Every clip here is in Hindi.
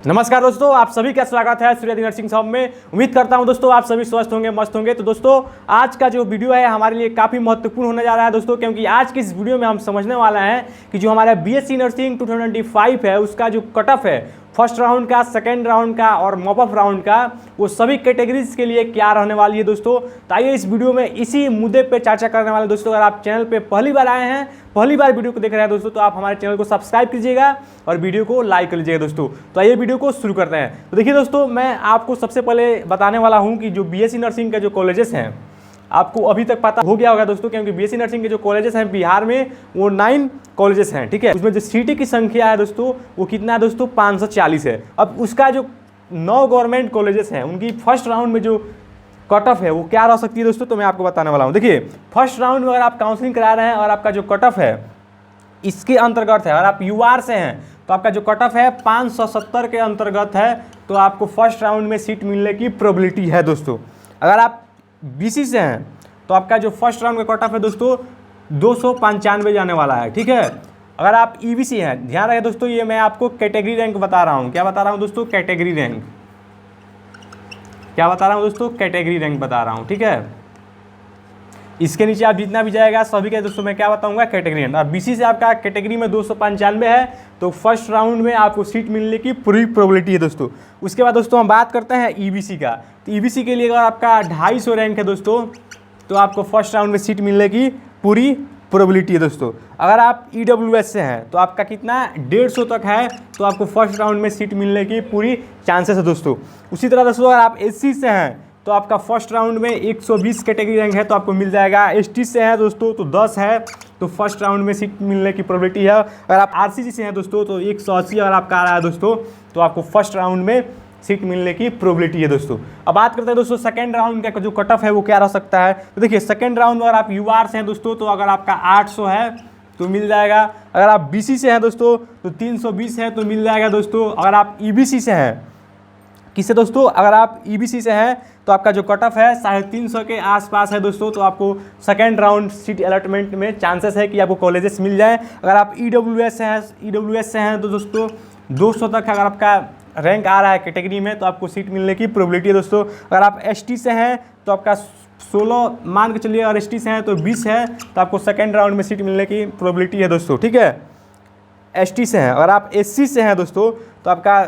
नमस्कार दोस्तों, आप सभी का स्वागत है सूर्य नर्सिंग होम में। उम्मीद करता हूं दोस्तों आप सभी स्वस्थ होंगे, मस्त होंगे। तो दोस्तों आज का जो वीडियो है हमारे लिए काफ़ी महत्वपूर्ण होने जा रहा है दोस्तों, क्योंकि आज की इस वीडियो में हम समझने वाला है कि जो हमारा बीएससी नर्सिंग 2025 है उसका जो कट ऑफ है फर्स्ट राउंड का, सेकेंड राउंड का और मॉप अप राउंड का, वो सभी कैटेगरीज के लिए क्या रहने वाली है दोस्तों। तो आइए इस वीडियो में इसी मुद्दे पे चर्चा करने वाले दोस्तों। अगर आप चैनल पे पहली बार आए हैं, पहली बार वीडियो को देख रहे हैं दोस्तों, तो आप हमारे चैनल को सब्सक्राइब कीजिएगा और वीडियो को लाइक कर लीजिएगा दोस्तों। तो आइए वीडियो को शुरू करते हैं। तो देखिए दोस्तों, मैं आपको सबसे पहले बताने वाला हूँ कि जो बीएससी नर्सिंग के जो कॉलेजेस हैं, आपको अभी तक पता हो गया होगा दोस्तों, क्योंकि बीएससी नर्सिंग के जो कॉलेजेस हैं बिहार में वो 9 कॉलेजेस हैं, ठीक है। उसमें जो सीटी की संख्या है दोस्तों वो कितना है दोस्तों, 540 है। अब उसका जो 9 गवर्नमेंट कॉलेजेस हैं उनकी फर्स्ट राउंड में जो कट ऑफ है वो क्या रह सकती है दोस्तों, तो मैं आपको बताने वाला हूँ। देखिए, फर्स्ट राउंड में अगर आप काउंसलिंग करा रहे हैं और आपका जो कट ऑफ है इसके अंतर्गत है, अगर आप यूआर से हैं तो आपका जो कट ऑफ है 570 के अंतर्गत है, तो आपको फर्स्ट राउंड में सीट मिलने की प्रोबेबिलिटी है दोस्तों। अगर आप बीसी से हैं तो आपका जो फर्स्ट राउंड का कट ऑफ है दोस्तों 295 जाने वाला है, ठीक है। अगर आप ईबीसी हैं, ध्यान रखें दोस्तों, ये मैं आपको कैटेगरी रैंक बता रहा हूँ। क्या बता रहा हूँ दोस्तों? Category rank. क्या बता रहा हूँ दोस्तों? कैटेगरी रैंक बता रहा हूँ, ठीक है। इसके नीचे आप जितना भी जाएगा सभी का दोस्तों मैं क्या बताऊंगा, कैटेगरी रैंक। अब बीसी से आपका कैटेगरी में 295 है तो फर्स्ट राउंड में आपको सीट मिलने की पूरी प्रोबेबिलिटी है दोस्तों। उसके बाद दोस्तों हम बात करते हैं ईबीसी का। तो ईबीसी के लिए अगर आपका 250 रैंक है दोस्तों तो आपको फर्स्ट राउंड में सीट मिलने की पूरी प्रोबेबिलिटी है दोस्तों। अगर आप ईडब्ल्यूएस से हैं तो आपका कितना 150 तक है, तो आपको फर्स्ट राउंड में सीट मिलने की पूरी चांसेस है दोस्तों। उसी तरह दोस्तों अगर आप एससी से हैं तो आपका फर्स्ट राउंड में 120 कैटेगरी रैंक है तो आपको मिल जाएगा। एसटी से है दोस्तों तो 10 है, तो फर्स्ट राउंड में सीट मिलने की प्रोबेबिलिटी है। अगर आप आरसीसी से हैं दोस्तों तो 180 अगर आपका आ रहा है दोस्तों तो आपको फर्स्ट राउंड में सीट मिलने की प्रोबेबिलिटी है दोस्तों। अब बात करते हैं दोस्तों सेकंड राउंड का जो कट ऑफ है वो क्या रह सकता है। तो देखिए, सेकंड राउंड में अगर आप यूआर से हैं दोस्तों तो अगर आपका 800 है तो मिल जाएगा। अगर आप बीसी से हैं दोस्तों तो 320 है तो मिल जाएगा दोस्तों। अगर आप ईबीसी से हैं, किससे दोस्तों, अगर आप ईबीसी से हैं तो आपका जो कट ऑफ है 350 के आसपास है दोस्तों, तो आपको सेकंड राउंड सीट अलॉटमेंट में चांसेस है कि आपको कॉलेजेस मिल जाए। अगर आप ईडब्ल्यूएस से हैं तो दोस्तों 200 तक अगर आपका रैंक आ रहा है कैटेगरी में तो आपको सीट मिलने की प्रोबेबिलिटी है दोस्तों। अगर आप एसटी से हैं तो आपका 16 मान के चलिए, अगर एसटी से हैं तो 20 है तो आपको सेकेंड राउंड में सीट मिलने की प्रोबेबिलिटी है दोस्तों, ठीक है। एसटी से हैं। अगर आप एससी से हैं दोस्तों तो आपका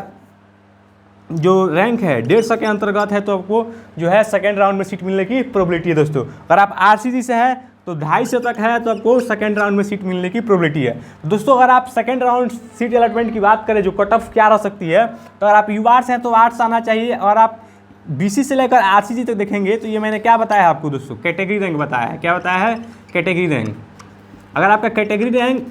जो रैंक है 150 के अंतर्गत है तो आपको जो है सेकेंड राउंड में सीट मिलने की प्रोबेबिलिटी है दोस्तों। अगर आप आरसीसी से हैं तो 250 तक है तो आपको सेकेंड राउंड में सीट मिलने की प्रोबेबिलिटी है दोस्तों। अगर आप सेकेंड राउंड सीट अलॉटमेंट की बात करें, जो कट ऑफ क्या रह सकती है, तो अगर आप यूआर से हैं तो 8 से आना चाहिए। और आप बीसी से लेकर आरसीसी तक देखेंगे तो ये मैंने क्या बताया आपको दोस्तों, कैटेगरी रैंक बताया है। क्या बताया है? Category rank. अगर आपका कैटेगरी रैंक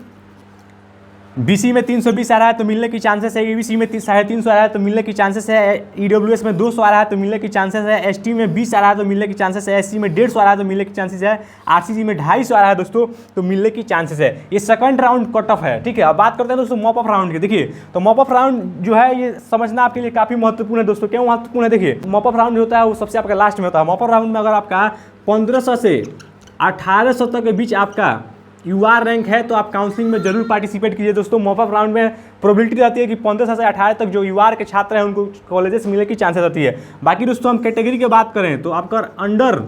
बीसी में 320 आ रहा है तो मिलने की चांसेस है, ईबीसी में 350 आ रहा है तो मिलने की चांसेस है, ईडब्ल्यूएस में 200 आ रहा है तो मिलने की चांसेस है, एसटी में 20 आ रहा है तो मिलने की चांसेस है, एससी में 150 आ रहा है तो मिलने की चांसेस है, आरसीसी में 250 आ रहा है दोस्तों तो मिलने की चांसेस है। ये सेकंड राउंड कट ऑफ है, ठीक है। अब बात करते हैं दोस्तों मॉप अप राउंड की। देखिए, तो मॉप अप राउंड जो है ये समझना आपके लिए काफ़ी महत्वपूर्ण है दोस्तों। क्यों महत्वपूर्ण है? देखिए, मॉप अप राउंड जो होता है वो सबसे आपका लास्ट में होता है। मॉप अप राउंड में अगर आपका 1500 से 1800 तक के बीच आपका यूआर रैंक है तो आप काउंसलिंग में जरूर पार्टिसिपेट कीजिए दोस्तों। मॉप अप राउंड में प्रोबेबिलिटी रहती है कि 1500 से 18 तक जो यूआर के छात्र हैं उनको कॉलेजेस मिलने की चांसेस रहती है। बाकी दोस्तों हम कैटेगरी की बात करें तो आपका अंडर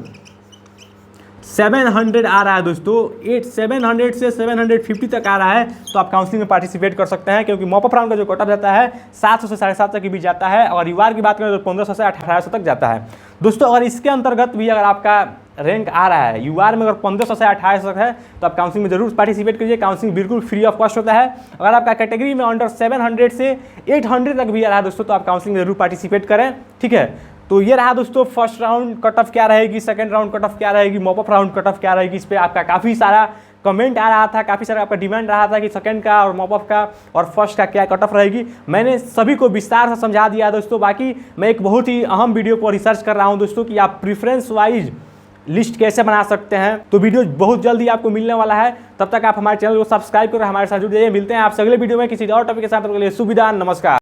700 आ रहा है दोस्तों, 700 से 750 तक आ रहा है तो आप काउंसलिंग में पार्टिसिपेट कर सकते हैं, क्योंकि मॉप अप राउंड का जो कट ऑफ जाता है 700 से 7.5 तक के बीच जाता है। और यूआर की बात करें तो 1500 से 1800 तक जाता है दोस्तों। अगर इसके अंतर्गत भी अगर आपका रैंक आ रहा है यूआर में, अगर 1500 से 1800 तक है तो आप काउंसलिंग में जरूर पार्टिसिपेट कीजिए। काउंसलिंग बिल्कुल फ्री ऑफ कॉस्ट होता है। अगर आपका कैटेगरी में अंडर 700 से 800 तक भी आ रहा है दोस्तों तो आप काउंसलिंग में जरूर पार्टिसिपेट करें, ठीक है। तो ये रहा दोस्तों फर्स्ट राउंड कट ऑफ क्या रहेगी, सेकंड राउंड कट ऑफ क्या रहेगी, mop up round cut off क्या रहेगी। इस पर आपका काफ़ी सारा कमेंट आ रहा था, काफ़ी सारा आपका डिमांड रहा था कि सेकंड का और मॉप अप का और फर्स्ट का क्या कट ऑफ रहेगी। मैंने सभी को विस्तार से समझा दिया दोस्तों। बाकी मैं एक बहुत ही अहम वीडियो पर रिसर्च कर रहा हूँ दोस्तों कि आप प्रीफरेंस वाइज लिस्ट कैसे बना सकते हैं। तो वीडियो बहुत जल्दी आपको मिलने वाला है। तब तक आप हमारे चैनल को सब्सक्राइब कर हमारे साथ जुड़ जाइए। मिलते हैं आपसे अगले वीडियो में किसी और टॉपिक के साथ। शुभ विदाई, नमस्कार।